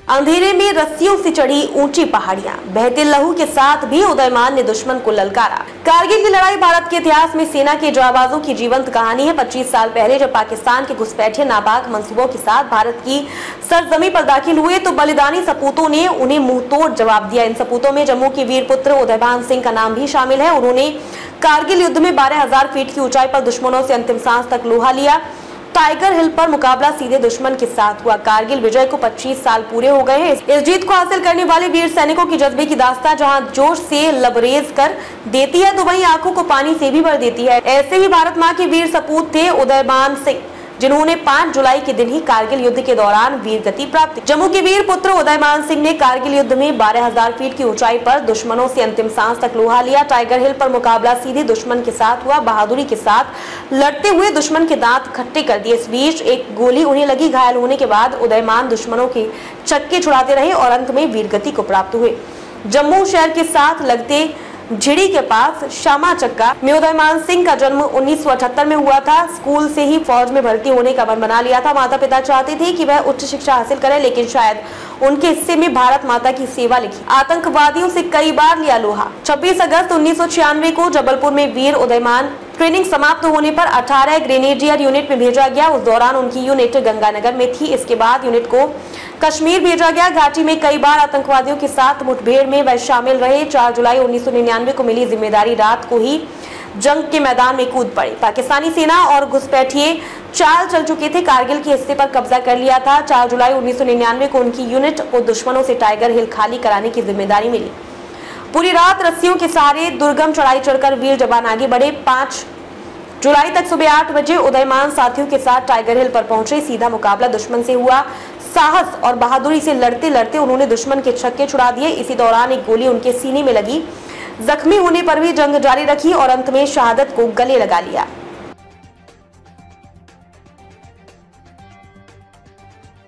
अंधेरे में रस्सियों से चढ़ी ऊंची पहाड़ियां, बहते लहू के साथ भी उदयमान ने दुश्मन को ललकारा। कारगिल की लड़ाई भारत के इतिहास में सेना के जाबाजों की जीवंत कहानी है। 25 साल पहले जब पाकिस्तान के घुसपैठिए नापाक मंसूबों के साथ भारत की सरजमी पर दाखिल हुए तो बलिदानी सपूतों ने उन्हें मुंहतोड़ जवाब दिया। इन सपूतों में जम्मू के वीर पुत्र उदयमान सिंह का नाम भी शामिल है। उन्होंने कारगिल युद्ध में 12,000 फीट की ऊंचाई पर दुश्मनों से अंतिम सांस तक लोहा लिया। टाइगर हिल पर मुकाबला सीधे दुश्मन के साथ हुआ। कारगिल विजय को 25 साल पूरे हो गए हैं। इस जीत को हासिल करने वाले वीर सैनिकों की जज्बे की दास्तां जहां जोश से लबरेज कर देती है तो वहीं आंखों को पानी से भी भर देती है। ऐसे ही भारत मां के वीर सपूत थे उदयमान सिंह, जिन्होंने 5 जुलाई के दिन ही कारगिल युद्ध के दौरान वीर गति प्राप्त की। जम्मू के वीर पुत्र उदयमान सिंह ने कारगिल युद्ध में 12,000 फीट की ऊंचाई पर दुश्मनों से अंतिम सांस तक लोहा लिया। टाइगर हिल पर मुकाबला सीधे दुश्मन के साथ हुआ। बहादुरी के साथ लड़ते हुए दुश्मन के दांत खट्टे कर दिए। इस बीच एक गोली उन्हें लगी। घायल होने के बाद उदयमान दुश्मनों के चक्के छुड़ाते रहे और अंत में वीर गति को प्राप्त हुए। जम्मू शहर के साथ लगते झिड़ी के पास शामा चक्का में उदयमान सिंह का जन्म 1978 में हुआ था। स्कूल से ही फौज में भर्ती होने का मन बना लिया था। माता पिता चाहते थे कि वह उच्च शिक्षा हासिल करे, लेकिन शायद उनके हिस्से में भारत माता की सेवा लिखी। आतंकवादियों से कई बार लिया लोहा। 26 अगस्त 1996 को जबलपुर में वीर उदयमान ट्रेनिंग समाप्त होने पर 18 ग्रेनेडियर यूनिट में भेजा गया। उस दौरान उनकी यूनिट गंगानगर में थी। इसके बाद यूनिट को कश्मीर भेजा गया। घाटी में कई बार आतंकवादियों के साथ मुठभेड़ में वह शामिल रहे। 4 जुलाई 1999 को मिली जिम्मेदारी रात को ही जंग के मैदान में कूद पड़े। पाकिस्तानी सेना और घुसपैठिए चाल चल चुके थे। कारगिल के हिस्से पर कब्जा कर लिया था। 4 जुलाई 1999 को उनकी यूनिट को दुश्मनों से टाइगर हिल खाली कराने की जिम्मेदारी मिली। पूरी रात रस्सियों के सहारे दुर्गम चढ़ाई चढ़कर वीर जवान आगे बढ़े। 5 जुलाई तक सुबह 8 बजे उदयमान साथियों के साथ टाइगर हिल पर पहुंचे। सीधा मुकाबला दुश्मन से हुआ। साहस और बहादुरी से लड़ते लड़ते उन्होंने दुश्मन के छक्के छुड़ा दिए। इसी दौरान एक गोली उनके सीने में लगी। जख्मी होने पर भी जंग जारी रखी और अंत में शहादत को गले लगा लिया।